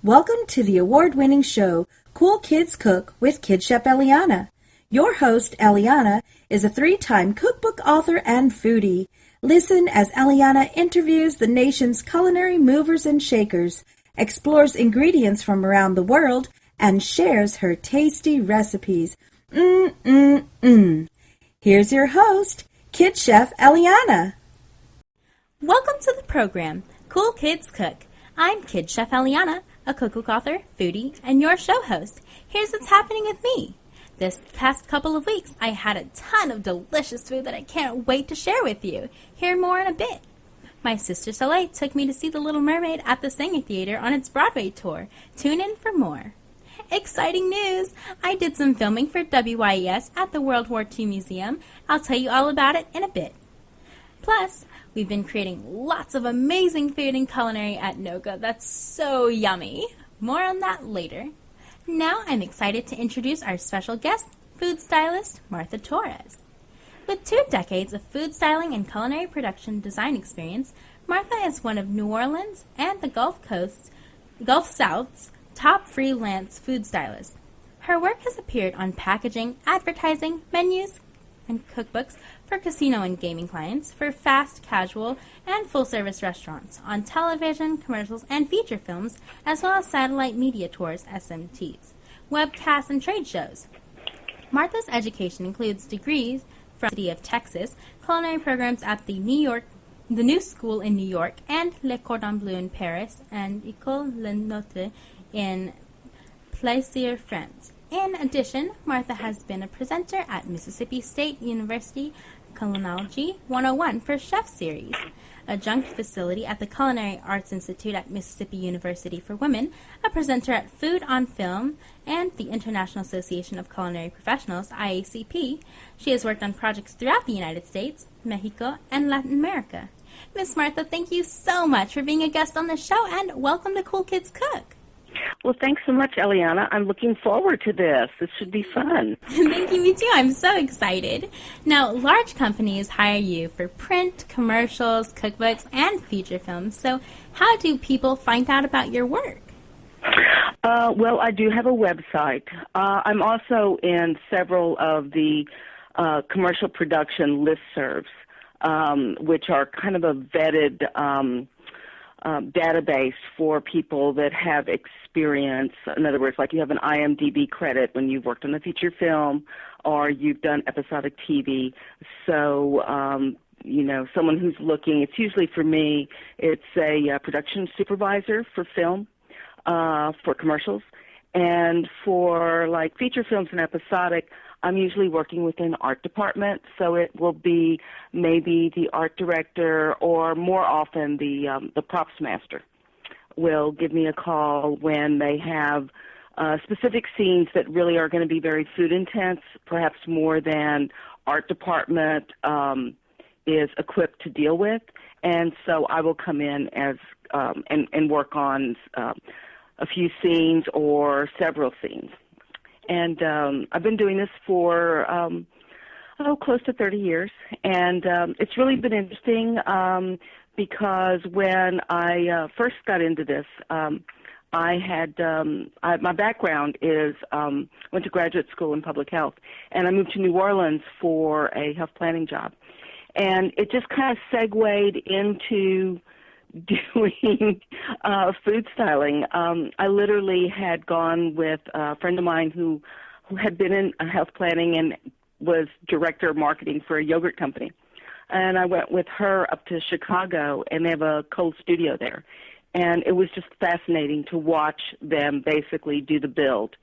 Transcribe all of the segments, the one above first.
Welcome to the award-winning show, Cool Kids Cook with Kid Chef Eliana. Your host, Eliana, is a 3-time cookbook author and foodie. Listen as Eliana interviews the nation's culinary movers and shakers, explores ingredients from around the world, and shares her tasty recipes. Here's your host, Kid Chef Eliana. Welcome to the program, Cool Kids Cook. I'm Kid Chef Eliana, a cookbook author, foodie, and your show host. Here's what's happening with me. This past couple of weeks, I had a ton of delicious food that I can't wait to share with you. Hear more in a bit. My sister Soleil took me to see The Little Mermaid at the Singer Theater on its Broadway tour. Tune in for more. Exciting news! I did some filming for WYES at the World War II Museum. I'll tell you all about it in a bit. Plus, we've been creating lots of amazing food and culinary at Noga. That's so yummy. More on that later. Now I'm excited to introduce our special guest, food stylist Martha Torres. With 2 decades of food styling and culinary production design experience, Martha is one of New Orleans and the Gulf South's top freelance food stylists. Her work has appeared on packaging, advertising, menus, and cookbooks for casino and gaming clients, for fast, casual, and full-service restaurants, on television, commercials, and feature films, as well as satellite media tours, SMTs, webcasts, and trade shows. Martha's education includes degrees from the University of Texas, culinary programs at the New School in New York, and Le Cordon Bleu in Paris, and École Le Notre in Plaisir, France. In addition, Martha has been a presenter at Mississippi State University Culinology 101 for Chef Series, adjunct facility at the Culinary Arts Institute at Mississippi University for Women, a presenter at Food on Film and the International Association of Culinary Professionals, IACP. She has worked on projects throughout the United States, Mexico, and Latin America. Miss Martha, thank you so much for being a guest on the show, and welcome to Cool Kids Cook. Well, thanks so much, Eliana. I'm looking forward to this. This should be fun. Thank you, me too. I'm so excited. Now, large companies hire you for print, commercials, cookbooks, and feature films. So how do people find out about your work? Well, I do have a website. I'm also in several of the commercial production listservs, which are kind of a vetted database for people that have experience. In other words, like you have an IMDb credit when you've worked on a feature film or you've done episodic TV. So, someone who's looking, it's usually for me, it's a production supervisor for film, for commercials. And for like feature films and episodic, I'm usually working within the art department, so it will be maybe the art director or more often the props master will give me a call when they have specific scenes that really are going to be very food intense, perhaps more than art department is equipped to deal with. And so I will come in as and work on a few scenes or several scenes. And I've been doing this for, close to 30 years. And it's really been interesting because when I first got into this, I had my background is went to graduate school in public health, and I moved to New Orleans for a health planning job. And it just kind of segued into doing food styling. I literally had gone with a friend of mine who had been in health planning and was director of marketing for a yogurt company. And I went with her up to Chicago, and they have a cold studio there. And it was just fascinating to watch them basically do the build.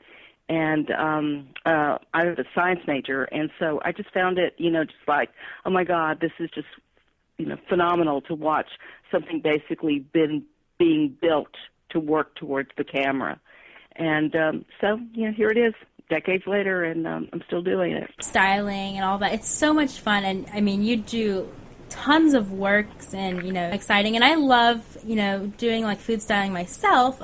And I was a science major, and so I just found it, just like, oh, my God, this is just phenomenal to watch something basically being built to work towards the camera. And so, here it is, decades later, and I'm still doing it. Styling and all that, it's so much fun. And, I mean, you do tons of works and, exciting. And I love, doing, like, food styling myself.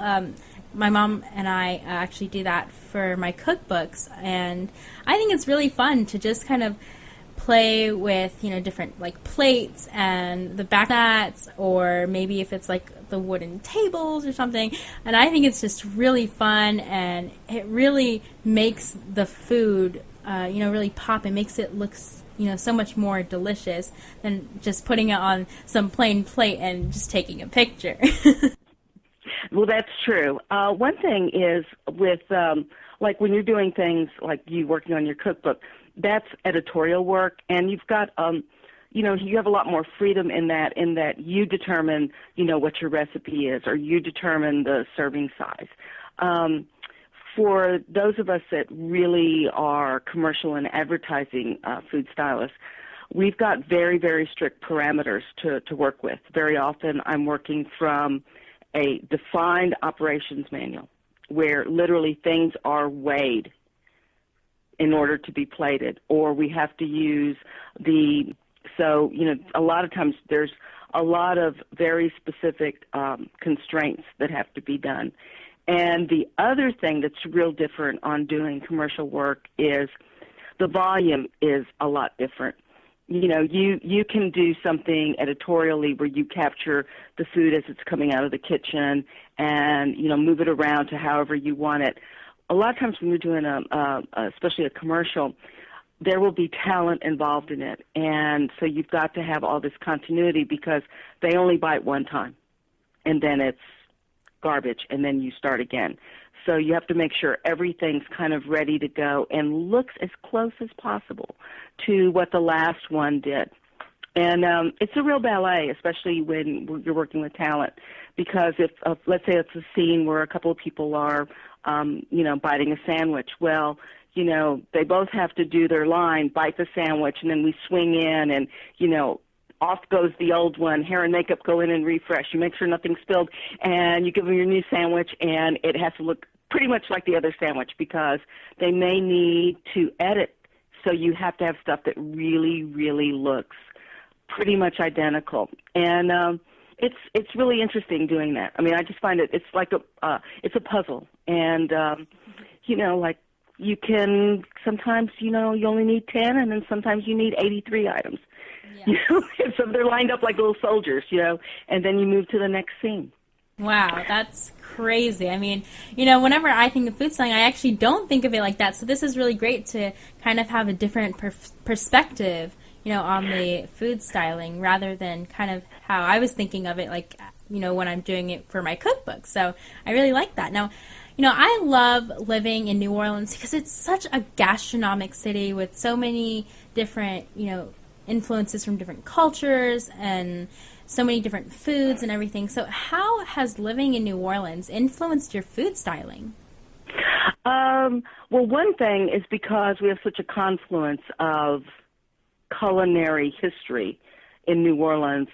My mom and I actually do that for my cookbooks. And I think it's really fun to just kind of play with, different, like, plates and the back nuts, or maybe if it's, like, the wooden tables or something. And I think it's just really fun, and it really makes the food, really pop. It makes it look, so much more delicious than just putting it on some plain plate and just taking a picture. Well, that's true. One thing is with, like when you're doing things like you working on your cookbook, that's editorial work, and you've got, you have a lot more freedom in that you determine, what your recipe is, or you determine the serving size. For those of us that really are commercial and advertising food stylists, we've got very, very strict parameters to work with. Very often I'm working from a defined operations manual where literally things are weighed in order to be plated, or we have to use a lot of times there's a lot of very specific constraints that have to be done. And the other thing that's real different on doing commercial work is the volume is a lot different. You can do something editorially where you capture the food as it's coming out of the kitchen and, move it around to however you want it. A lot of times when you're doing especially a commercial, there will be talent involved in it. And so you've got to have all this continuity because they only bite one time and then it's garbage and then you start again. So you have to make sure everything's kind of ready to go and looks as close as possible to what the last one did. And it's a real ballet, especially when you're working with talent, because if let's say it's a scene where a couple of people are, biting a sandwich, well, they both have to do their line, bite the sandwich, and then we swing in and, off goes the old one, hair and makeup go in and refresh. You make sure nothing's spilled, and you give them your new sandwich, and it has to look pretty much like the other sandwich because they may need to edit. So you have to have stuff that really, really looks pretty much identical. And it's really interesting doing that. I mean, I just find it's like it's a puzzle. And, like you can sometimes, you only need 10, and then sometimes you need 83 items. Yes. So they're lined up like little soldiers, and then you move to the next scene. Wow, that's crazy. I mean, whenever I think of food styling, I actually don't think of it like that. So this is really great to kind of have a different perspective, on the food styling rather than kind of how I was thinking of it, like, when I'm doing it for my cookbook. So I really like that. Now, I love living in New Orleans because it's such a gastronomic city with so many different, influences from different cultures and so many different foods and everything. So how has living in New Orleans influenced your food styling? Well, one thing is because we have such a confluence of culinary history in New Orleans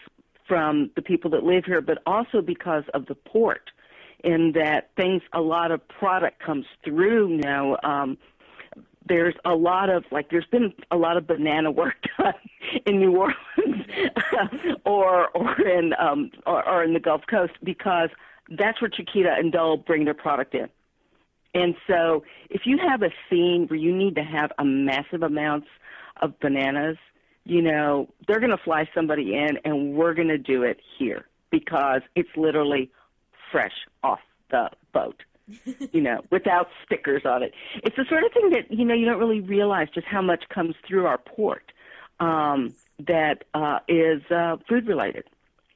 from the people that live here, but also because of the port, in that a lot of product comes through now. There's been a lot of banana work done in New Orleans or in the Gulf Coast because that's where Chiquita and Dole bring their product in. And so if you have a scene where you need to have a massive amounts of bananas, they're going to fly somebody in and we're going to do it here because it's literally fresh off the boat. Without stickers on it. It's the sort of thing that, you don't really realize just how much comes through our port that is food-related.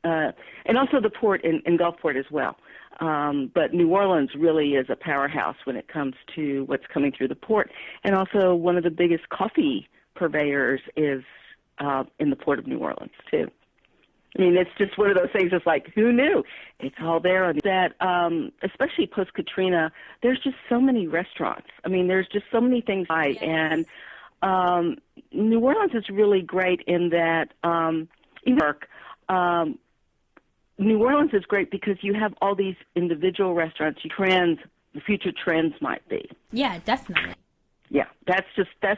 And also the port in Gulfport as well. But New Orleans really is a powerhouse when it comes to what's coming through the port. And also one of the biggest coffee purveyors is in the port of New Orleans, too. I mean, it's just one of those things. It's like, who knew? It's all there. That, especially post-Katrina, there's just so many restaurants. I mean, there's just so many things. Yes. And New Orleans is really great in that New Orleans is great because you have all these individual restaurants, the future trends might be. Yeah, definitely. Yeah, that's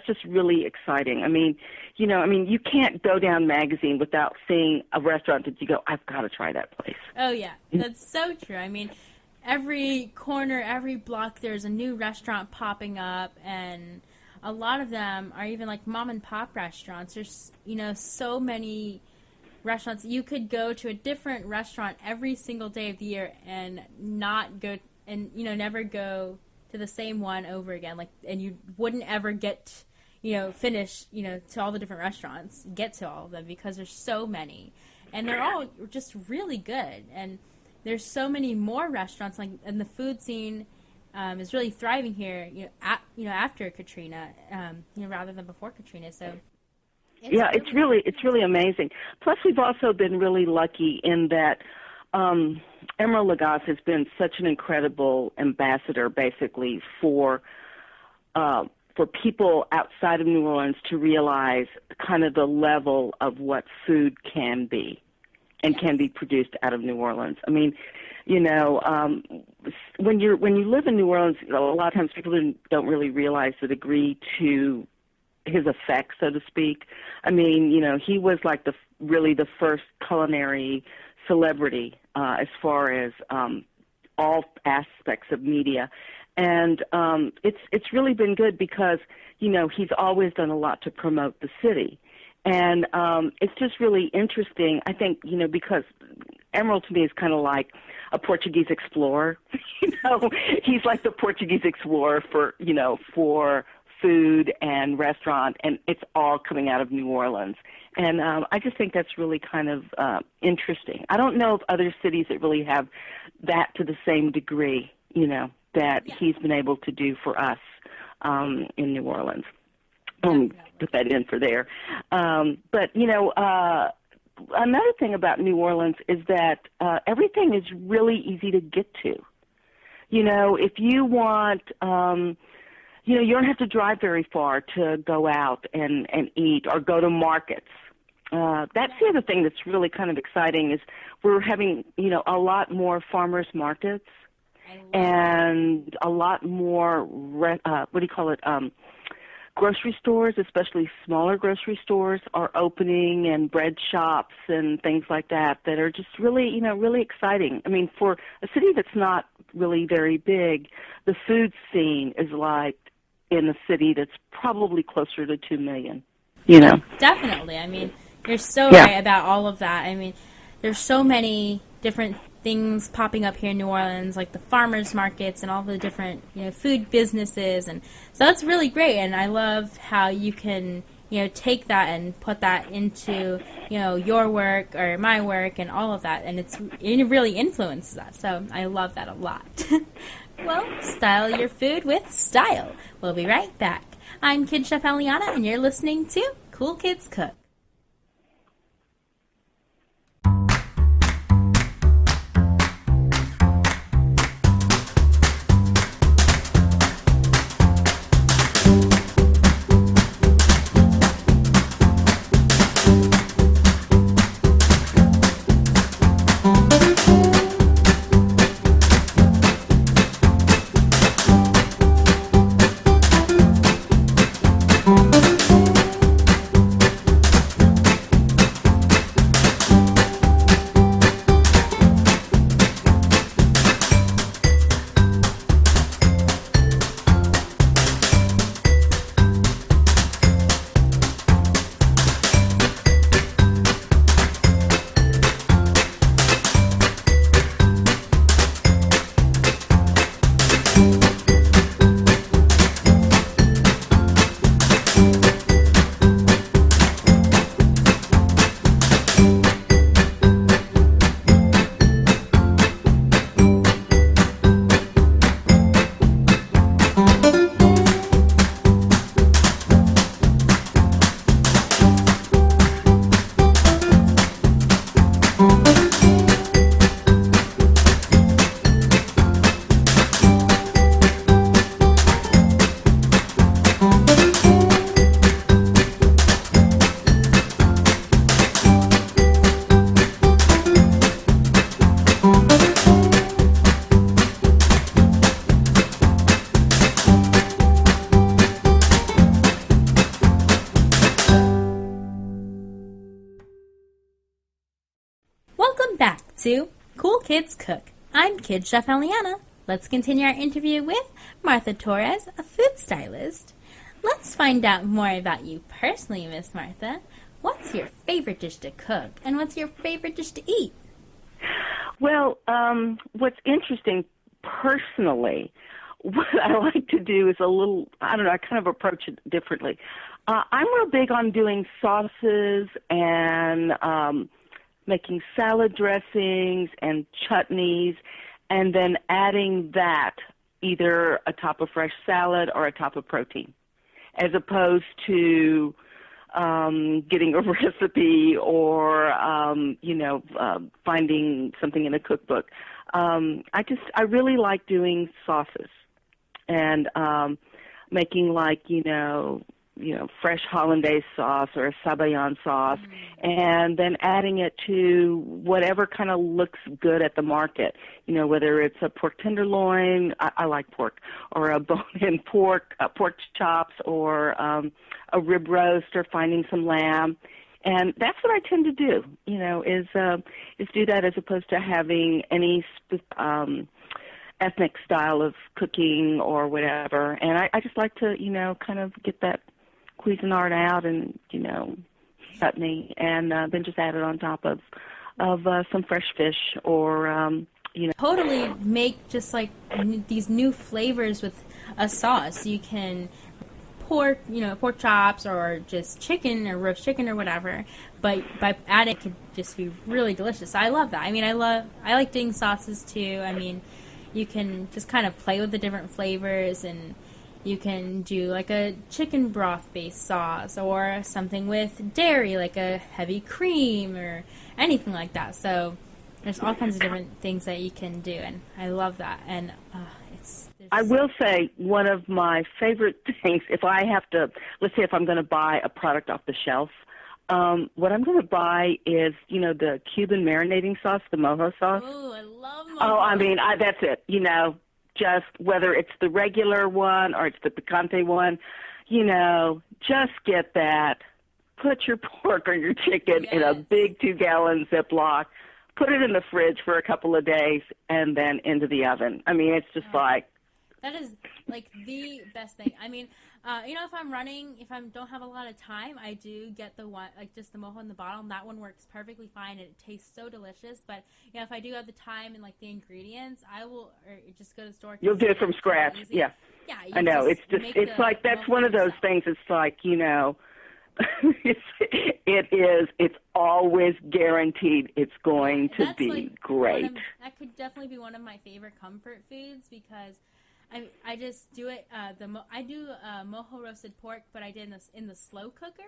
just really exciting. I mean, you can't go down magazine without seeing a restaurant that you go, I've got to try that place. Oh, yeah, that's so true. I mean, every corner, every block, there's a new restaurant popping up, and a lot of them are even like mom and pop restaurants. There's, so many restaurants. You could go to a different restaurant every single day of the year and not go, and, you know, never go to the same one over again. Like, and you wouldn't ever get, you know, finish, you know, to all the different restaurants, get to all of them, because there's so many. And they're all just really good. And there's so many more restaurants, like, and the food scene is really thriving here, after Katrina, rather than before Katrina. So it's really amazing. Plus, we've also been really lucky in that Emeril Lagasse has been such an incredible ambassador, basically, for people outside of New Orleans to realize kind of the level of what food can be and can be produced out of New Orleans. I mean, you know, when you live in New Orleans, a lot of times people don't really realize the degree to his effect, so to speak. I mean, you know, he was like really the first culinary celebrity as far as all aspects of media. And it's really been good because, you know, he's always done a lot to promote the city. And it's just really interesting, I think, you know, because Emeril to me is kind of like a Portuguese explorer. You know, he's like the Portuguese explorer for food and restaurant, and it's all coming out of New Orleans. And I just think that's really kind of interesting. I don't know of other cities that really have that to the same degree, you know, that he's been able to do for us in New Orleans. Put that in for there. But, you know, another thing about New Orleans is that everything is really easy to get to. You know, if you want, you know, you don't have to drive very far to go out and eat or go to markets. That's the other thing that's really kind of exciting is we're having, you know, a lot more farmers markets and a lot more, grocery stores, especially smaller grocery stores, are opening, and bread shops and things like that are just really, you know, really exciting. I mean, for a city that's not really very big, the food scene is like in a city that's probably closer to 2 million, you know. Definitely. I mean, you're so right about all of that. I mean, there's so many different things popping up here in New Orleans, like the farmers markets and all the different, you know, food businesses, and so that's really great. And I love how you can, you know, take that and put that into, you know, your work or my work and all of that, and it really influences us. So I love that a lot. Well, style your food with style. We'll be right back. I'm Kid Chef Eliana, and you're listening to Cool Kids Cook. To Cool Kids Cook. I'm Kid Chef Eliana. Let's continue our interview with Martha Torres, a food stylist. Let's find out more about you personally, Miss Martha. What's your favorite dish to cook, and what's your favorite dish to eat? Well, what's interesting personally, what I like to do is I kind of approach it differently. I'm real big on doing sauces and making salad dressings and chutneys, and then adding that either atop a fresh salad or atop of protein, as opposed to getting a recipe or finding something in a cookbook. I really like doing sauces and making fresh hollandaise sauce or a sabayon sauce, and then adding it to whatever kind of looks good at the market. Whether it's a pork tenderloin, I like pork, or a bone-in pork chops, or a rib roast, or finding some lamb. And that's what I tend to do, is do that as opposed to having any ethnic style of cooking or whatever. And I just like to, kind of get that Cuisinart out and, chutney, and then just add it on top of some fresh fish or, Totally make just like these new flavors with a sauce. You can pork chops or just chicken or roast chicken or whatever, but by adding it could just be really delicious. I love that. I mean, I like doing sauces too. I mean, you can just kind of play with the different flavors, and you can do like a chicken broth based sauce or something with dairy, like a heavy cream or anything like that. So there's all kinds of different things that you can do, and I love that. And I will say one of my favorite things, if I have to, let's say if I'm going to buy a product off the shelf, what I'm going to buy is, the Cuban marinating sauce, the mojo sauce. Oh, I love mojo. Oh, I mean, that's it, just whether it's the regular one or it's the picante one, just get that. Put your pork or your chicken in a big 2-gallon Ziploc, put it in the fridge for a couple of days, and then into the oven. I mean, it's just that is like the best thing. I mean, if I'm running, if I don't have a lot of time, I do get the one, like just the mojo in the bottle. That one works perfectly fine, and it tastes so delicious. But if I do have the time and like the ingredients, I will just go to the store. You'll do it from scratch. Yeah. Yeah. I know. It's like that's one of those things. It's like it's always guaranteed it's going to be great. That could definitely be one of my favorite comfort foods, because I just do it. I do mojo roasted pork, but I did in the slow cooker.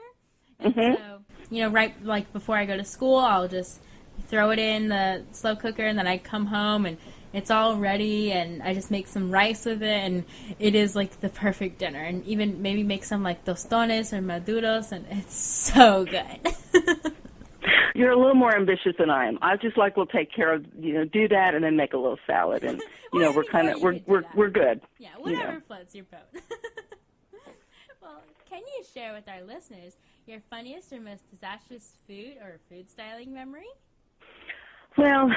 And so, right like before I go to school, I'll just throw it in the slow cooker, and then I come home and it's all ready, and I just make some rice with it, and it is like the perfect dinner. And even maybe make some like tostones or maduros, and it's so good. You're a little more ambitious than I am. I just we'll take care of, do that and then make a little salad, and we're good. Yeah, whatever floats your boat. Well, can you share with our listeners your funniest or most disastrous food or food styling memory? Well,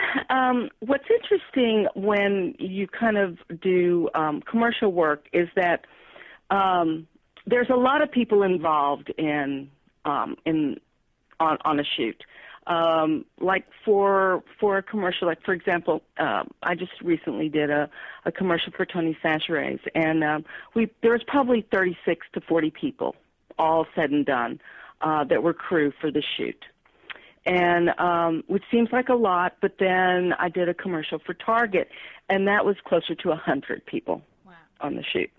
what's interesting when you kind of do commercial work is that there's a lot of people involved on a shoot. Like for a commercial, like for example, I just recently did a commercial for Tony Chachere's, and there was probably 36 to 40 people, all said and done, that were crew for the shoot. And which seems like a lot, but then I did a commercial for Target, and that was closer to 100 people on the shoot.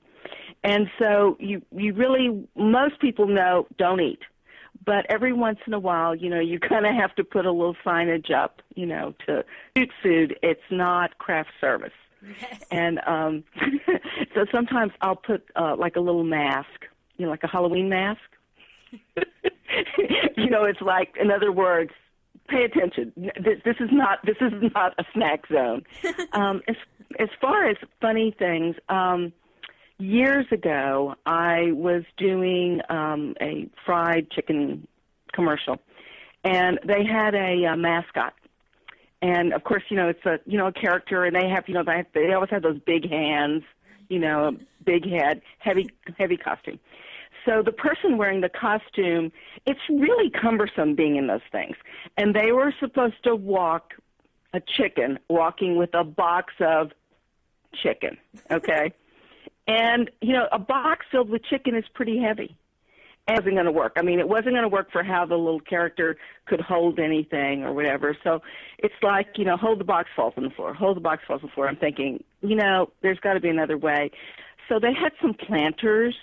And so you really, most people don't eat. But every once in a while, you kind of have to put a little signage up, to shoot food. It's not craft service. Yes. And so sometimes I'll put like a little mask, like a Halloween mask. It's like, in other words, pay attention. This is not a snack zone. As far as funny things, years ago, I was doing a fried chicken commercial, and they had a mascot. And of course, it's a character, and they have they always have those big hands, big head, heavy costume. So the person wearing the costume, it's really cumbersome being in those things. And they were supposed to walk a chicken walking with a box of chicken, okay? And, you know, a box filled with chicken is pretty heavy. It wasn't going to work. I mean, it wasn't going to work for how the little character could hold anything or whatever. So it's like, you know, hold the box, falls on the floor. Hold the box, falls on the floor. I'm thinking, you know, there's got to be another way. So they had some planters,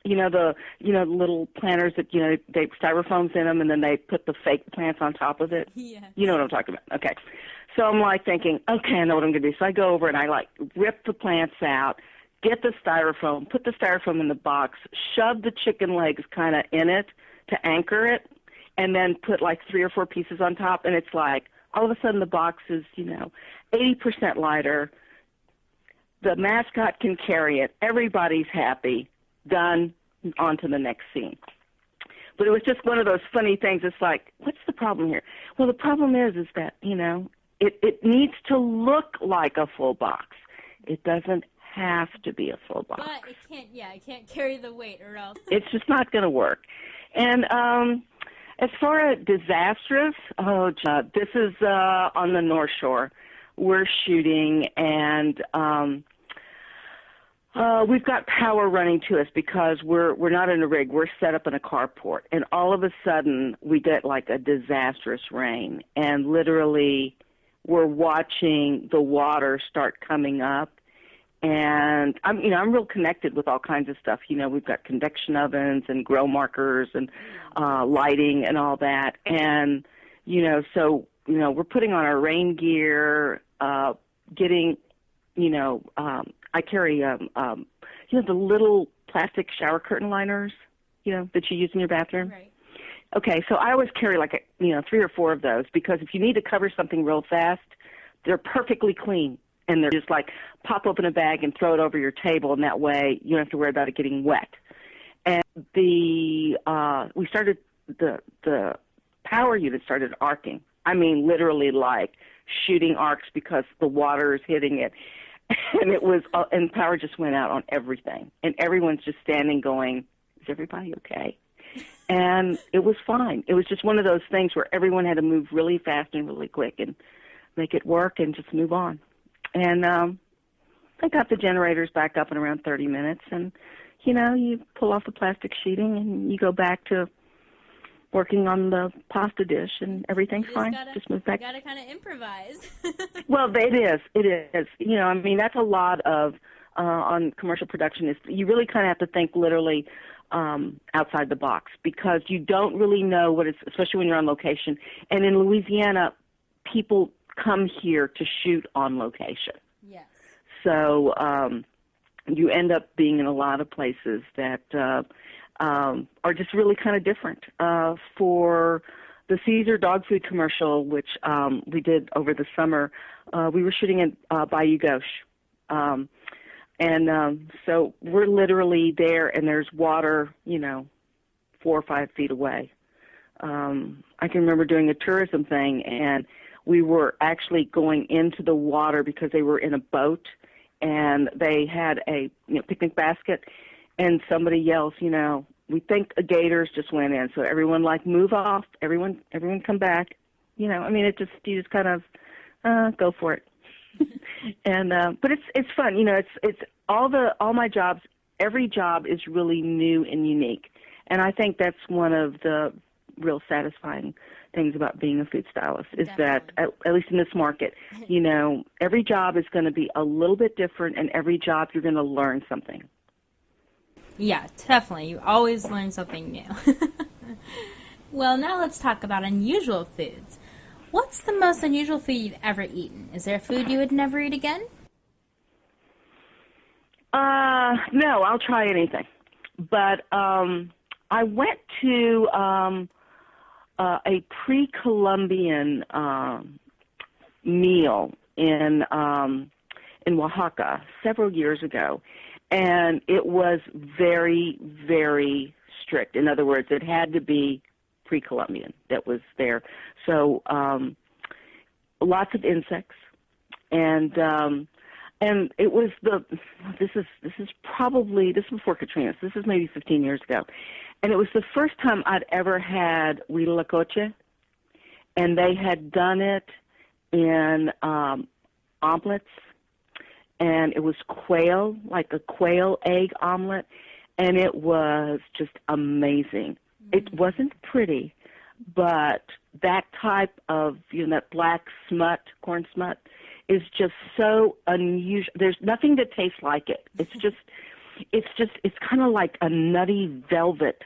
the little planters that, you know, they styrofoams in them, and then they put the fake plants on top of it. Yeah. You know what I'm talking about. Okay. So I'm like thinking, okay, I know what I'm going to do. So I go over and I like rip the plants out, get the styrofoam, put the styrofoam in the box, shove the chicken legs kind of in it to anchor it, and then put like 3 or 4 pieces on top. And it's like all of a sudden the box is, 80% lighter. The mascot can carry it. Everybody's happy. Done. On to the next scene. But it was just one of those funny things. It's like, what's the problem here? Well, the problem is that, it needs to look like a full box. It doesn't have to be a full box. But it can't carry the weight or else. It's just not going to work. And as far as disastrous, this is on the North Shore. We're shooting, and we've got power running to us because we're not in a rig. We're set up in a carport, and all of a sudden we get like a disastrous rain, and literally we're watching the water start coming up. And I'm real connected with all kinds of stuff. We've got convection ovens and grow markers and lighting and all that. And so we're putting on our rain gear, getting I carry the little plastic shower curtain liners, that you use in your bathroom. Right. Okay, so I always carry 3 or 4 of those, because if you need to cover something real fast, they're perfectly clean, and they're just like pop open a bag and throw it over your table, and that way you don't have to worry about it getting wet. And we started the power unit started arcing. I mean, literally like shooting arcs because the water is hitting it. And it was, and power just went out on everything. And everyone's just standing going, is everybody okay? And it was fine. It was just one of those things where everyone had to move really fast and really quick and make it work and just move on. And I got the generators back up in around 30 minutes. And, you pull off the plastic sheeting and you go back to working on the pasta dish, and everything's fine. Just move back. You gotta kind of improvise. Well, it is. That's a lot of on commercial production. Is you really kind of have to think literally outside the box, because you don't really know what it's, especially when you're on location. And in Louisiana, people come here to shoot on location. Yes. So you end up being in a lot of places that are just really kind of different. For the Caesar dog food commercial, which we did over the summer, we were shooting in Bayou Gauche. So we're literally there, and there's water, 4 or 5 feet away. I can remember doing a tourism thing, and we were actually going into the water because they were in a boat, and they had a picnic basket, and somebody yells, we think a gator's just went in. So everyone move off, everyone come back. You just kind of go for it. And but it's fun. It's all my jobs. Every job is really new and unique, and I think that's one of the real satisfying things about being a food stylist is Definitely. that at least in this market, every job is going to be a little bit different, and every job you're going to learn something. Yeah, definitely. You always learn something new. Well, now let's talk about unusual foods. What's the most unusual food you've ever eaten? Is there a food you would never eat again? No, I'll try anything. But I went to a pre-Columbian meal in Oaxaca several years ago, and it was very, very strict. In other words, it had to be pre-Columbian that was there. So lots of insects, and And it was this is before Katrina, so this is maybe 15 years ago. And it was the first time I'd ever had huitlacoche, and they had done it in omelets, and it was quail, like a quail egg omelet, and it was just amazing. It wasn't pretty, but that type of, that black smut, corn smut, is just so unusual. There's nothing that tastes like it. It's kind of like a nutty velvet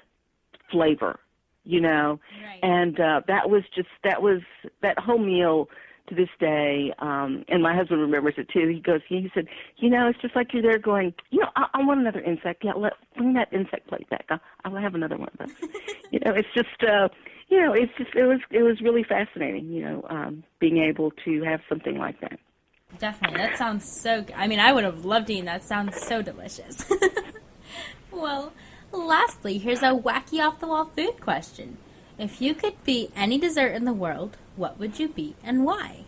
flavor, Right. And that whole meal to this day, and my husband remembers it too. He said, it's just like you're there going, I want another insect. Yeah, bring that insect plate back. I'll have another one. But, it's just, it was really fascinating, being able to have something like that. Definitely. That sounds so good. I mean, I would have loved eating that. Sounds so delicious. Well, lastly, here's a wacky off-the-wall food question. If you could be any dessert in the world, what would you be and why?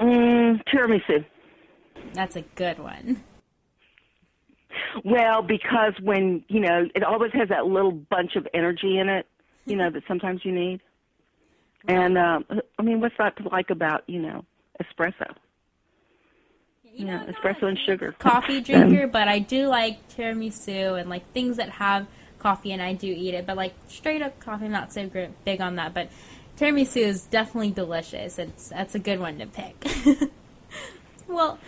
Tiramisu. That's a good one. Well, because when, it always has that little bunch of energy in it, that sometimes you need. And, what's not to like about, espresso? Espresso and sugar. Coffee drinker, but I do like tiramisu and, things that have coffee, and I do eat it. But, straight up coffee, I'm not so big on that. But tiramisu is definitely delicious. That's a good one to pick. Well,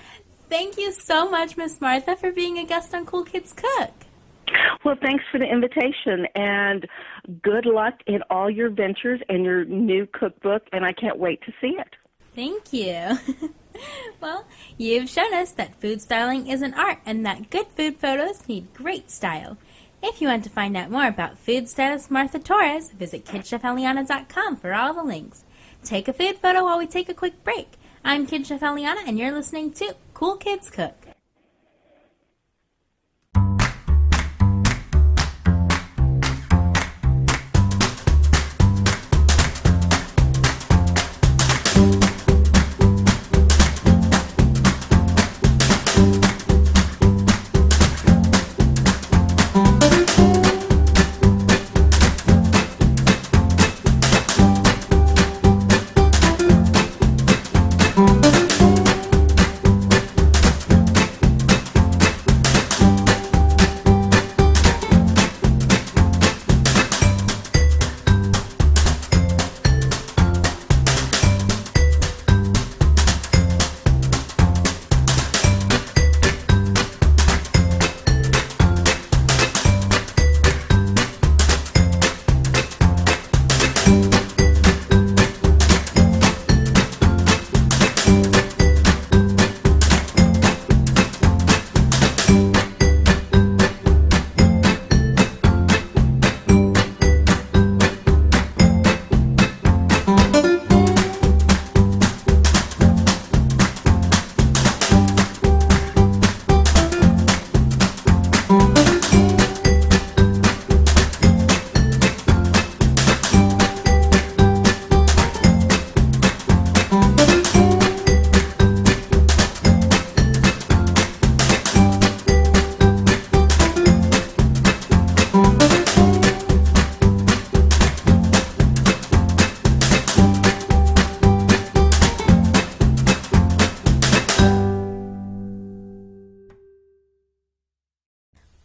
thank you so much, Miss Martha, for being a guest on Cool Kids Cook. Well, thanks for the invitation, and good luck in all your ventures and your new cookbook, and I can't wait to see it. Thank you. Well, you've shown us that food styling is an art and that good food photos need great style. If you want to find out more about food stylist Martha Torres, visit KidChefEliana.com for all the links. Take a food photo while we take a quick break. I'm Kid Chef Eliana, and you're listening to Cool Kids Cook.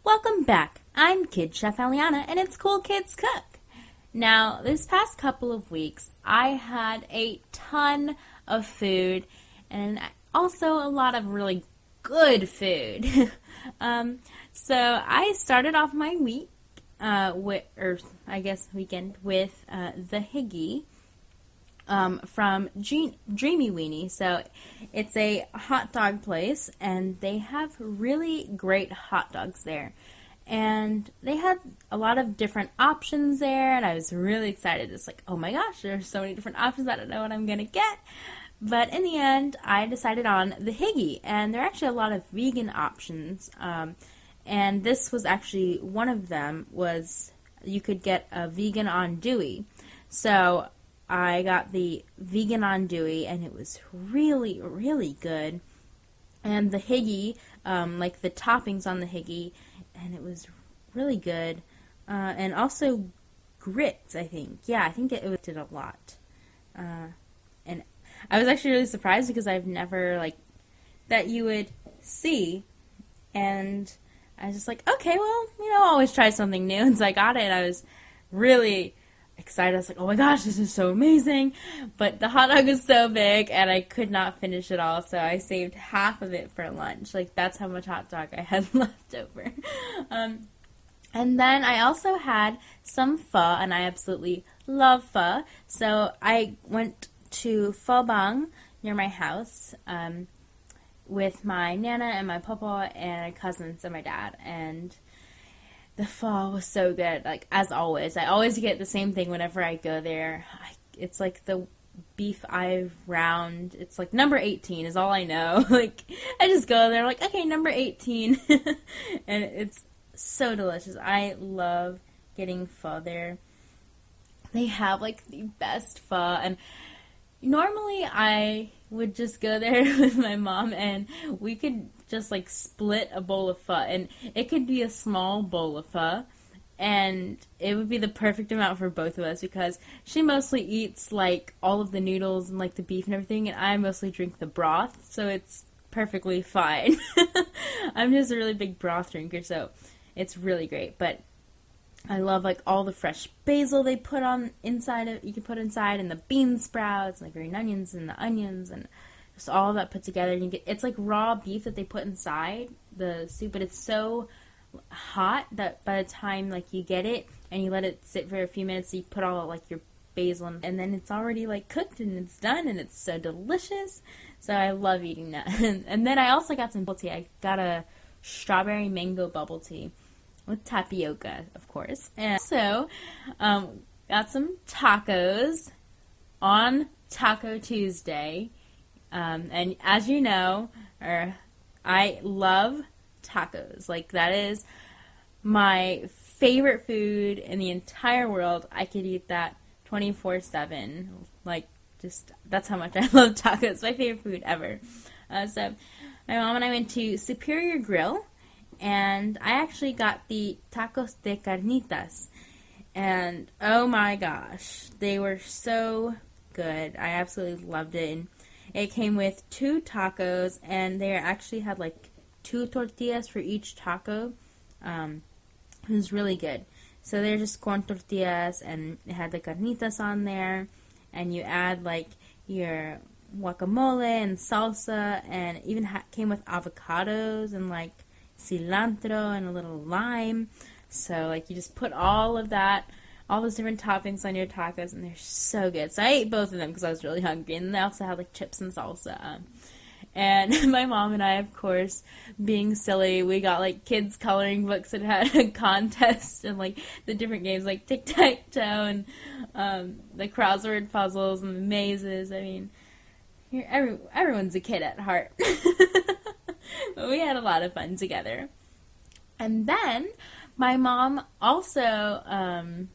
Welcome back. I'm Kid Chef Eliana, and it's Cool Kids Cook. Now, this past couple of weeks, I had a ton of food and also a lot of really good food. So I started off my week, weekend, with the Higgy from Dreamy Weenie. So it's a hot dog place, and they have really great hot dogs there. And they had a lot of different options there, and I was really excited. It's like, oh my gosh, there's so many different options. I don't know what I'm going to get. But in the end, I decided on the Higgy, and there are actually a lot of vegan options. And this was actually one of them, was you could get a vegan andouille. So I got the vegan andouille, and it was really, really good. And the higgy, like the toppings on the higgy, and it was really good. And also grits, I think. Yeah, I think it did a lot. And I was actually really surprised because I've never, like, that you would see. And I was just like, okay, well, always try something new. And so I got it, and I was really excited. I was like, oh my gosh, this is so amazing. But the hot dog was so big, and I could not finish it all, so I saved half of it for lunch. Like, that's how much hot dog I had left over. And then I also had some pho, and I absolutely love pho. So I went to Pho Bang near my house with my nana and my papa and my cousins and my dad, and the pho was so good. Like, as always, I always get the same thing whenever I go there. It's like the beef I've round. It's like number 18 is all I know. Like, I just go there, like, okay, number 18. And it's so delicious. I love getting pho there. They have, like, the best pho. And normally I would just go there with my mom, and we could just, like, split a bowl of pho. And it could be a small bowl of pho, and it would be the perfect amount for both of us, because she mostly eats, like, all of the noodles and, like, the beef and everything, and I mostly drink the broth, so it's perfectly fine. I'm just a really big broth drinker, so it's really great. But I love, like, all the fresh basil they put on inside of, you can put inside, and the bean sprouts, and the green onions, and the onions, and just all of that put together. And it's like raw beef that they put inside the soup, but it's so hot that by the time, like, you get it and you let it sit for a few minutes, you put all, like, your basil in, and then it's already, like, cooked and it's done, and it's so delicious. So I love eating that. And then I also got some bubble tea. I got a strawberry mango bubble tea with tapioca, of course. And so, got some tacos on Taco Tuesday. And as you know, I love tacos. Like, that is my favorite food in the entire world. I could eat that 24/7. Like, just, that's how much I love tacos. My favorite food ever. So, my mom and I went to Superior Grill, and I actually got the tacos de carnitas. And, oh my gosh, they were so good. I absolutely loved it. And it came with 2 tacos, and they actually had, like, 2 tortillas for each taco. It was really good. So they're just corn tortillas, and it had the carnitas on there, and you add, like, your guacamole and salsa, and it even came with avocados and, like, cilantro and a little lime. So, like, you just put all of that, all those different toppings on your tacos, and they're so good. So I ate both of them because I was really hungry, and they also had, like, chips and salsa. And my mom and I, of course, being silly, we got, like, kids' coloring books that had a contest and, like, the different games, like tic-tac-toe and the crossword puzzles and the mazes. I mean, everyone's a kid at heart. But we had a lot of fun together. And then my mom also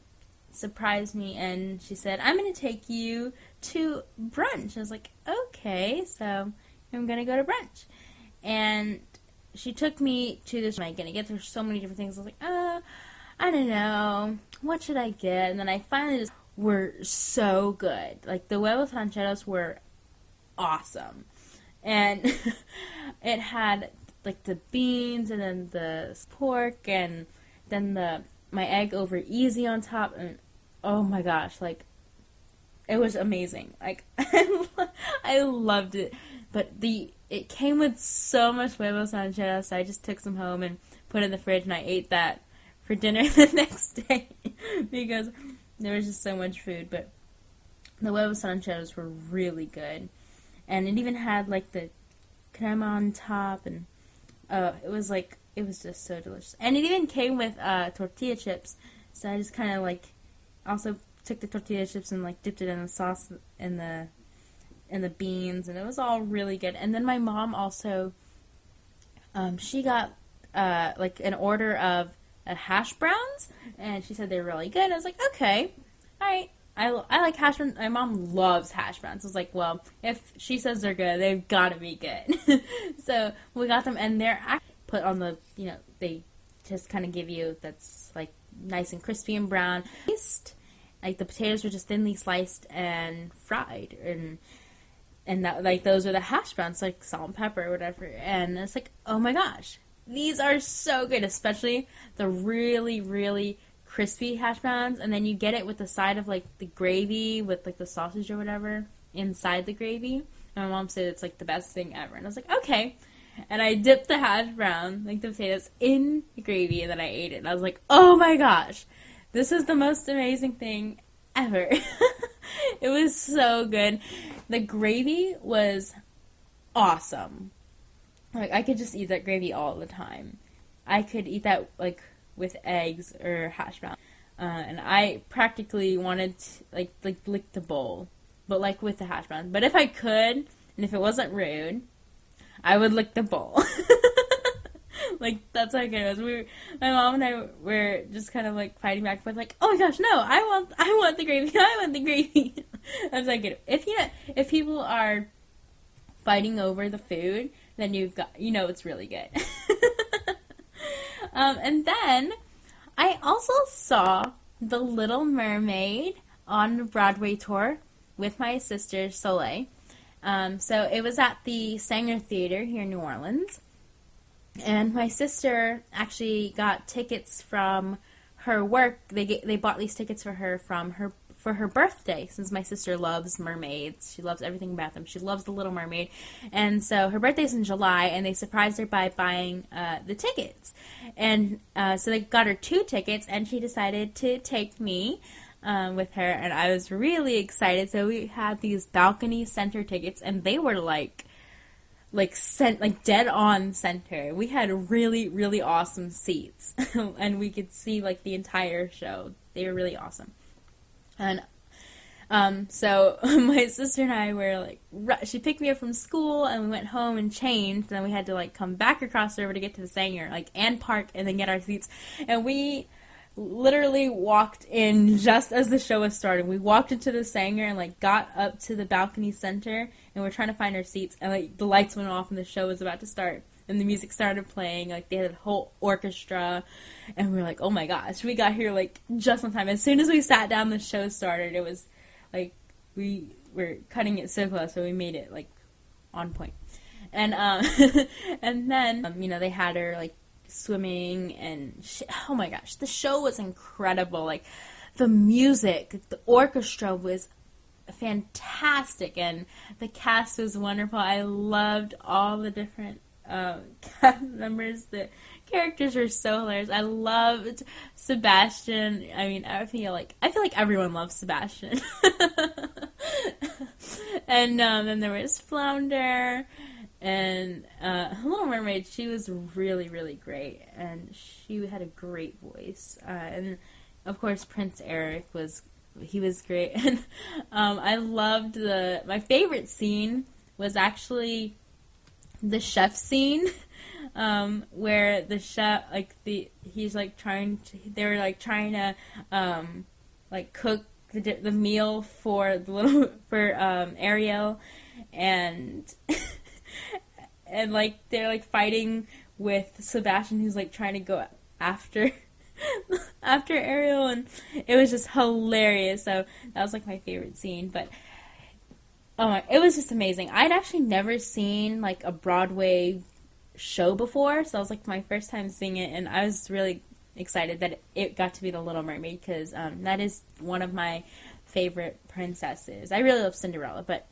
surprised me, and she said, I'm going to take you to brunch. I was like, okay, so I'm going to go to brunch. And she took me to this, am I going to get? There's so many different things. I was like, I don't know. What should I get? And then I finally just, were so good. Like, the huevos rancheros were awesome. And it had, like, the beans, and then the pork, and then my egg over easy on top, and oh my gosh, like, it was amazing. Like, I loved it. But it came with so much huevos rancheros, so I just took some home and put it in the fridge, and I ate that for dinner the next day because there was just so much food. But the huevos rancheros were really good. And it even had, like, the crema on top, and it was just so delicious. And it even came with tortilla chips, so I just kind of, like, also took the tortilla chips and, like, dipped it in the sauce and the beans, and it was all really good. And then my mom also, she got, like, an order of hash browns, and she said they were really good. I was like, okay, all right, I like hash browns. My mom loves hash browns. I was like, well, if she says they're good, they've got to be good. So we got them, and they're put on the, they just kind of give you that's like nice and crispy and brown. Like the potatoes were just thinly sliced and fried, and that, like, those are the hash browns, like salt and pepper or whatever. And it's like, oh my gosh, these are so good, especially the really, really crispy hash browns. And then you get it with the side of, like, the gravy with, like, the sausage or whatever inside the gravy. And my mom said it's, like, the best thing ever. And I was like, okay. And I dipped the hash brown, like the potatoes, in the gravy, and then I ate it. And I was like, oh my gosh, this is the most amazing thing ever. It was so good. The gravy was awesome. Like, I could just eat that gravy all the time. I could eat that, like, with eggs or hash brown. And I practically wanted to, like lick the bowl, but, like, with the hash brown. But if I could, and if it wasn't rude, I would lick the bowl. Like, that's how good it was. My mom and I were just kind of, like, fighting back and forth, like, oh my gosh, no, I want the gravy, I want the gravy. I was like, if people are fighting over the food, then it's really good. And then I also saw The Little Mermaid on the Broadway tour with my sister Soleil. So it was at the Sanger Theater here in New Orleans. And my sister actually got tickets from her work. They bought these tickets for her for her birthday, since my sister loves mermaids. She loves everything about them. She loves The Little Mermaid. And so her birthday's in July, and they surprised her by buying the tickets. And so they got her 2 tickets, and she decided to take me with her, and I was really excited. So we had these balcony center tickets, and they were like dead on center. We had really, really awesome seats, and we could see, like, the entire show. They were really awesome. And so my sister and I were, like, she picked me up from school, and we went home and changed, and then we had to, like, come back across the river to get to the Sanger, like, and park, and then get our seats. And we literally walked in just as the show was starting. We walked into the Sanger and, like, got up to the balcony center, and we're trying to find our seats, and, like, the lights went off and the show was about to start, and the music started playing. Like, they had a whole orchestra, and we were like, oh my gosh, we got here, like, just on time. As soon as we sat down, the show started. It was like, we were cutting it so close, so we made it, like, on point. And and then they had her, like, swimming, and oh my gosh, the show was incredible. Like, the music, the orchestra was fantastic, and the cast was wonderful. I loved all the different cast members. The characters were so hilarious. I loved Sebastian. I mean, I feel like everyone loves Sebastian. And then there was Flounder. And Little Mermaid, she was really, really great, and she had a great voice. And of course, Prince Eric was great. And I loved my favorite scene was actually the chef scene, where the chef, like, he's like trying to like cook the meal for Ariel, and and, like, they're, like, fighting with Sebastian, who's, like, trying to go after Ariel, and it was just hilarious. So that was, like, my favorite scene. But it was just amazing. I'd actually never seen, like, a Broadway show before, so it was, like, my first time seeing it, and I was really excited that it got to be The Little Mermaid, because that is one of my favorite princesses. I really love Cinderella, but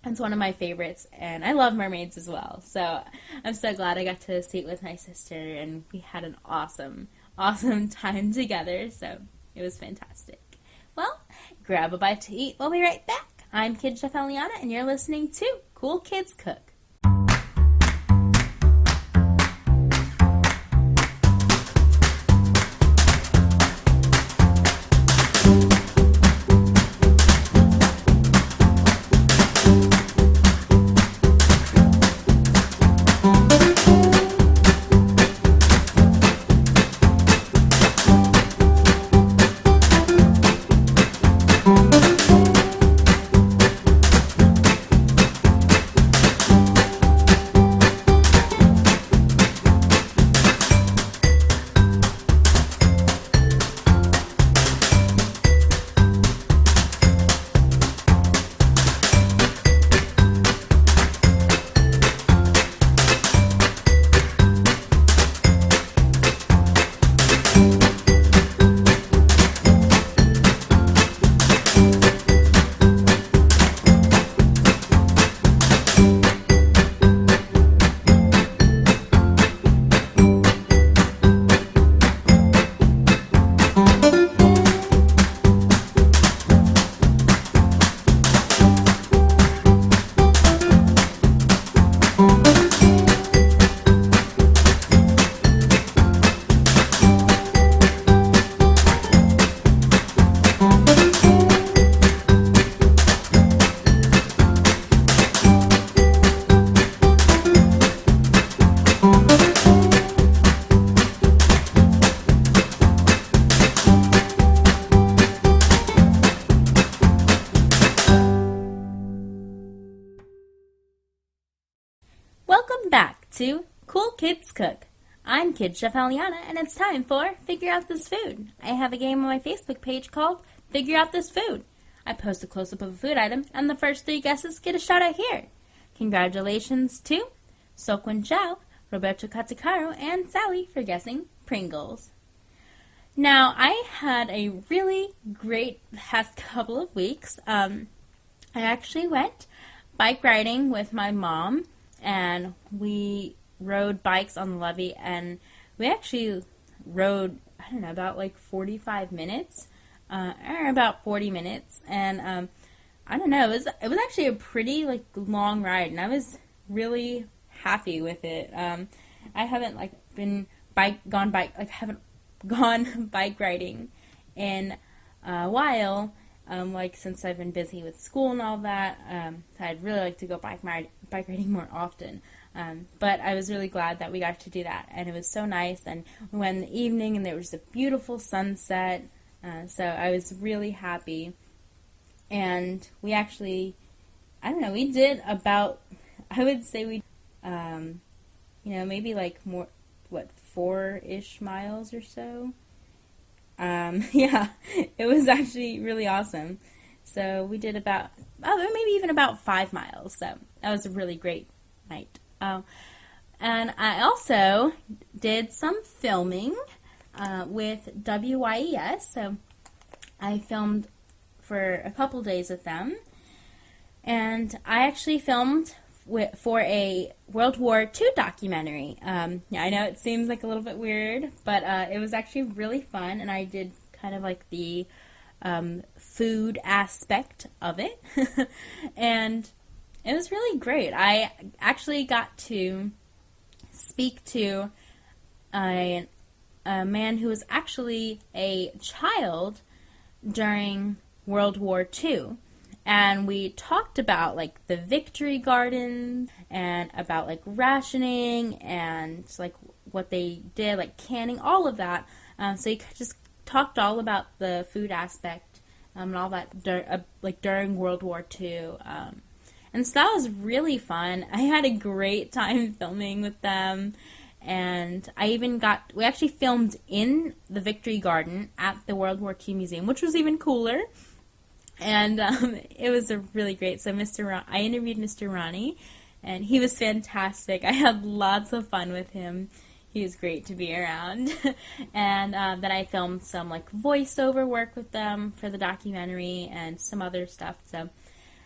it's one of my favorites, and I love mermaids as well. So I'm so glad I got to see it with my sister, and we had an awesome, awesome time together. So it was fantastic. Well, grab a bite to eat. We'll be right back. I'm Kid Chef Eliana, and you're listening to Cool Kids Cook. to Cool Kids Cook. I'm Kid Chef Aliana, and it's time for Figure Out This Food. I have a game on my Facebook page called Figure Out This Food. I post a close-up of a food item, and the first 3 guesses get a shout-out here. Congratulations to Sokwin Chow, Roberto Catacaro, and Sally for guessing Pringles. Now, I had a really great past couple of weeks. I actually went bike riding with my mom, and we rode bikes on the levee, and we actually rode, about 45 minutes, or about 40 minutes, and it was actually a pretty long ride, and I was really happy with it. I haven't gone bike riding in a while, since I've been busy with school and all that. I'd really like to go bike riding more often. But I was really glad that we got to do that, and it was so nice, and we went in the evening, and there was a beautiful sunset, so I was really happy, and we actually, we did about, I would say we, maybe 4-ish miles or so. Yeah, it was actually really awesome. So we did maybe even about 5 miles, so that was a really great night. And I also did some filming with WYES, so I filmed for a couple days with them, and I actually filmed for a World War II documentary. I know it seems a little bit weird, but it was actually really fun, and I did kind of the food aspect of it, and it was really great. I actually got to speak to a man who was actually a child during World War II. And we talked about, the victory garden and about, rationing and, what they did, canning, all of that. So he just talked all about the food aspect and all that, during World War II. And so that was really fun. I had a great time filming with them. And we actually filmed in the Victory Garden at the World War II Museum, which was even cooler. And it was really great. So I interviewed Mr. Ronnie, and he was fantastic. I had lots of fun with him. He was great to be around. And then I filmed some voiceover work with them for the documentary and some other stuff. So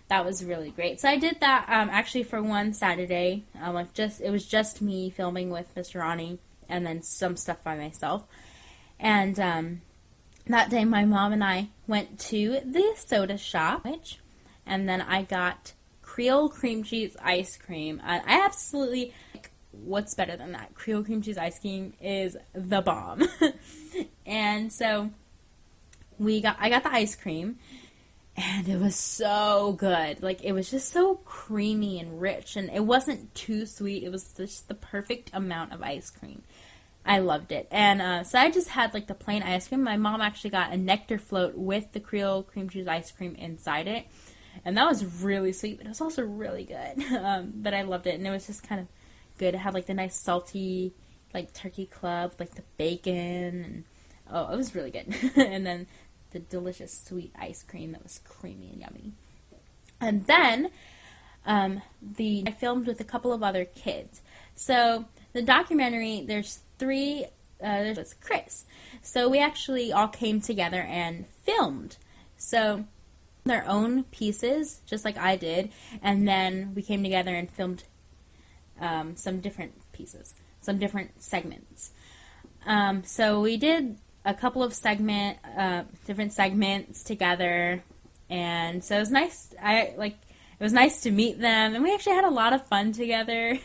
that was really great. So I did that actually for one Saturday. It was just me filming with Mr. Ronnie, and then some stuff by myself. And that day, my mom and I went to the soda shop, and then I got Creole cream cheese ice cream. I absolutely, what's better than that? Creole cream cheese ice cream is the bomb. And so I got the ice cream, and it was so good. It was just so creamy and rich, and it wasn't too sweet. It was just the perfect amount of ice cream. I loved it. And so I just had the plain ice cream. My mom actually got a nectar float with the Creole cream cheese ice cream inside it. And that was really sweet, but it was also really good. But I loved it, and it was just kind of good. It had the nice salty turkey club, the bacon, and it was really good. And then the delicious sweet ice cream that was creamy and yummy. And then I filmed with a couple of other kids. So the documentary, there's Chris. So we actually all came together and filmed. So their own pieces, just like I did, and then we came together and filmed some different pieces, some different segments. So we did a couple of different segments together, and so it was nice. It was nice to meet them, and we actually had a lot of fun together.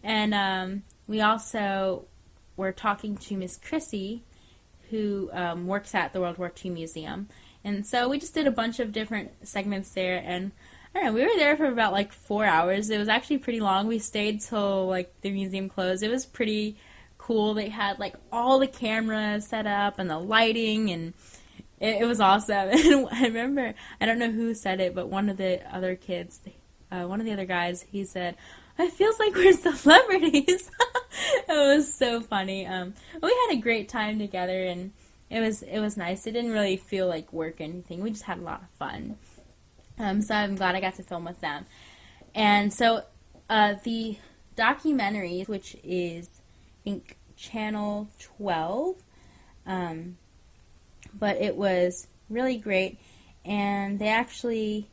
And we also were talking to Miss Chrissy, who works at the World War II Museum, and so we just did a bunch of different segments there. And I don't know, we were there for about 4 hours. It was actually pretty long. We stayed till the museum closed. It was pretty cool. They had all the cameras set up and the lighting, and it was awesome. And I remember, I don't know who said it, but one of the other kids, one of the other guys, he said, it feels like we're celebrities. It was so funny. We had a great time together, and it was nice. It didn't really feel like work or anything. We just had a lot of fun. So I'm glad I got to film with them. And so the documentary, which is, I think, Channel 12, but it was really great, and they actually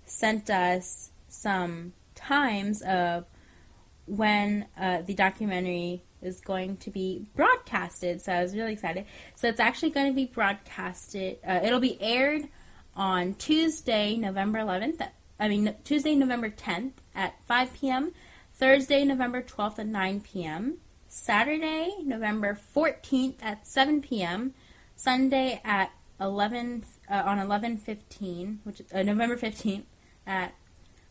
sent us some times of when the documentary is going to be broadcasted, so I was really excited. So it's actually going to be broadcasted, it'll be aired on Tuesday, November 10th at 5 p.m., Thursday, November 12th at 9 p.m., Saturday, November 14th at 7 p.m., Sunday at 11/15, which is November 15th at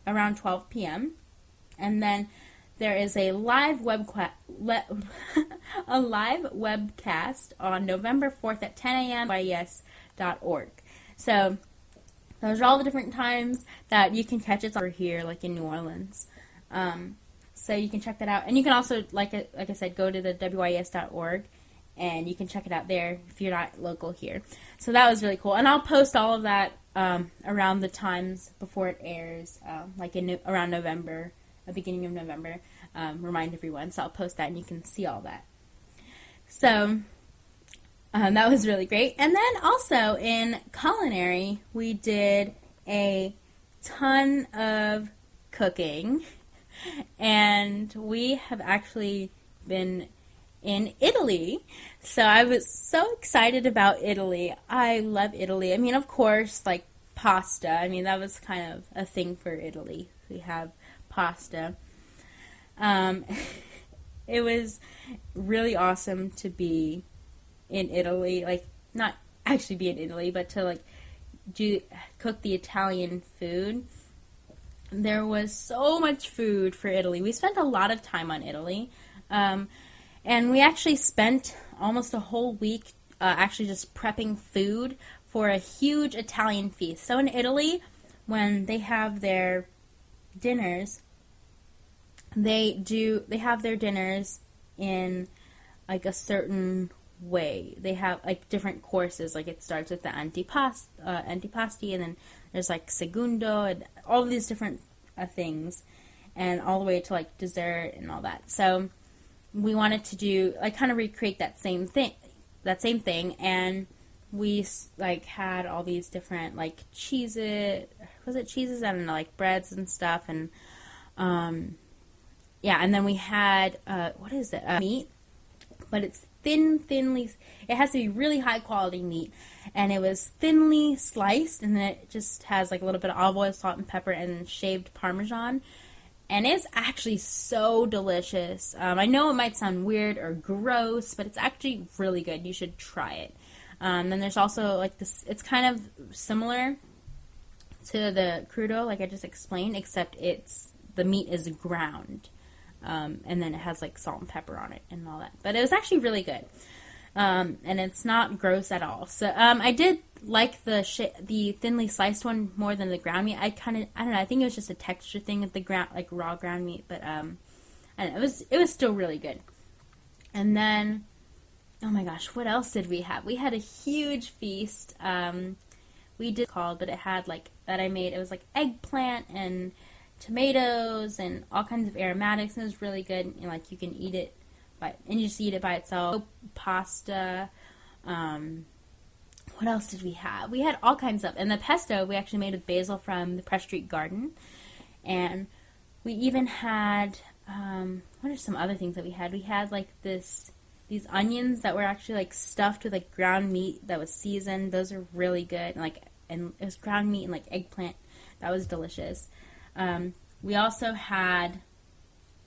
around 12 p.m., and then there is a live webcast on November 4th at 10 a.m. YES.org. So those are all the different times that you can catch it over here, like in New Orleans. So you can check that out. And you can also, like I said, go to the WYS.org, and you can check it out there if you're not local here. So that was really cool. And I'll post all of that around the times before it airs, around November, the beginning of November. Remind everyone. So I'll post that, and you can see all that. So that was really great. And then also in culinary, we did a ton of cooking. And we have actually been in Italy. So I was so excited about Italy. I love Italy. I mean, of course, like pasta. I mean, that was kind of a thing for Italy. We have pasta. It was really awesome to be in Italy. Like, not actually be in Italy, but to like cook the Italian food. There was so much food for Italy. We spent a lot of time on Italy. And we actually spent almost a whole week actually just prepping food for a huge Italian feast. So in Italy, when they have their dinners, they have their dinners in like a certain way. They have like different courses. Like it starts with the antipasti, and then there's like segundo, and all of these different things, and all the way to like dessert and all that. So we wanted to do like kind of recreate that same thing, and we like had all these different like cheeses? I don't know, like breads and stuff, and yeah, and then we had what is it? Meat, but it's thinly. It has to be really high quality meat, and it was thinly sliced, and then it just has like a little bit of olive oil, salt, and pepper, and shaved Parmesan, and it's actually so delicious. I know it might sound weird or gross, but it's actually really good. You should try it. Then there's also like this. It's kind of similar to the crudo, like I just explained, except the meat is ground. And then it has like salt and pepper on it and all that. But it was actually really good. And it's not gross at all. So I did like the thinly sliced one more than the ground meat. I don't know, I think it was just a texture thing with the raw ground meat, but and it was still really good. And then, oh my gosh, what else did we have? We had a huge feast. But it had like that I made. It was like eggplant and tomatoes and all kinds of aromatics, and it was really good. And like you can eat it and you just eat it by itself. Pasta. What else did we have? We had all kinds of, and the pesto we actually made with basil from the Press Street Garden, and we even had what are some other things that we had? We had like these onions that were actually like stuffed with like ground meat that was seasoned. Those are really good. And it was ground meat and like eggplant. That was delicious. We also had,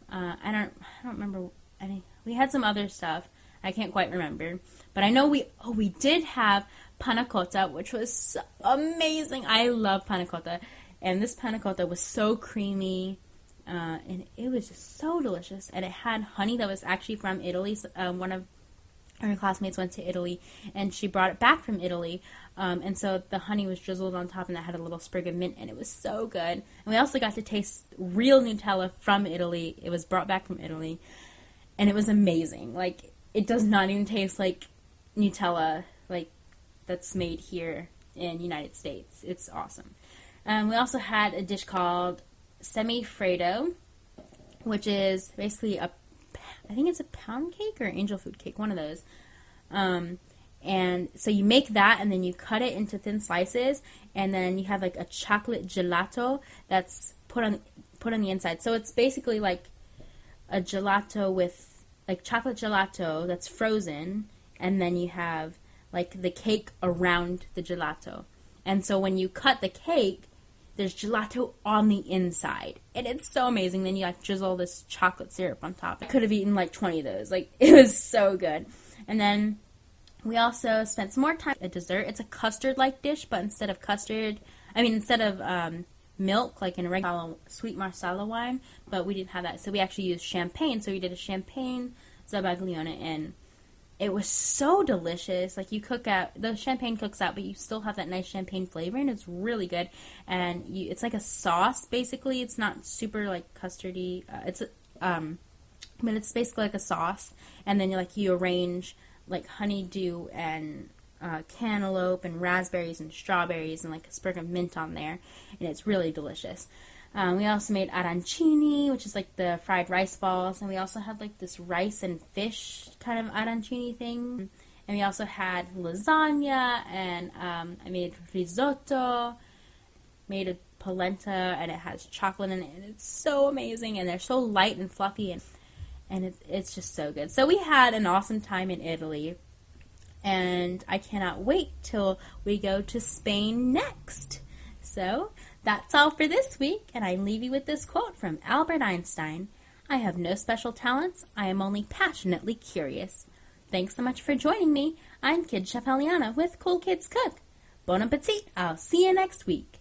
I don't remember any. We had some other stuff. I can't quite remember, but I know we did have Panna Cotta, which was so amazing. I love Panna Cotta, and this Panna Cotta was so creamy, and it was just so delicious. And it had honey that was actually from Italy. her classmates went to Italy, and she brought it back from Italy. And so the honey was drizzled on top, and that had a little sprig of mint, and it was so good. And we also got to taste real Nutella from Italy. It was brought back from Italy, and it was amazing. Like, it does not even taste like Nutella, like, that's made here in the United States. It's awesome. We also had a dish called Semifreddo, which is basically I think it's a pound cake or angel food cake, one of those. And so you make that, and then you cut it into thin slices, and then you have like a chocolate gelato that's put on the inside. So it's basically like a gelato with like chocolate gelato that's frozen, and then you have like the cake around the gelato. And so when you cut the cake, there's gelato on the inside, and it's so amazing. Then you like drizzle this chocolate syrup on top. I could have eaten like 20 of those. Like, it was so good. And then we also spent some more time at dessert. It's a custard-like dish, but instead of milk, like in a regular sweet Marsala wine, but we didn't have that. So we actually used champagne. So we did a champagne zabaglione, and it was so delicious. Like, the champagne cooks out, but you still have that nice champagne flavor, and it's really good. And it's like a sauce, basically. It's not super, like, custardy. But it's basically like a sauce. And then you arrange, like, honeydew and cantaloupe and raspberries and strawberries and, like, a sprig of mint on there. And it's really delicious. We also made arancini, which is like the fried rice balls, and we also had like this rice and fish kind of arancini thing. And we also had lasagna, and I made risotto, made a polenta, and it has chocolate in it, and it's so amazing, and they're so light and fluffy, and it's just so good. So we had an awesome time in Italy, and I cannot wait till we go to Spain next. So that's all for this week, and I leave you with this quote from Albert Einstein. I have no special talents. I am only passionately curious. Thanks so much for joining me. I'm Kid Chef Eliana with Cool Kids Cook. Bon appetit. I'll see you next week.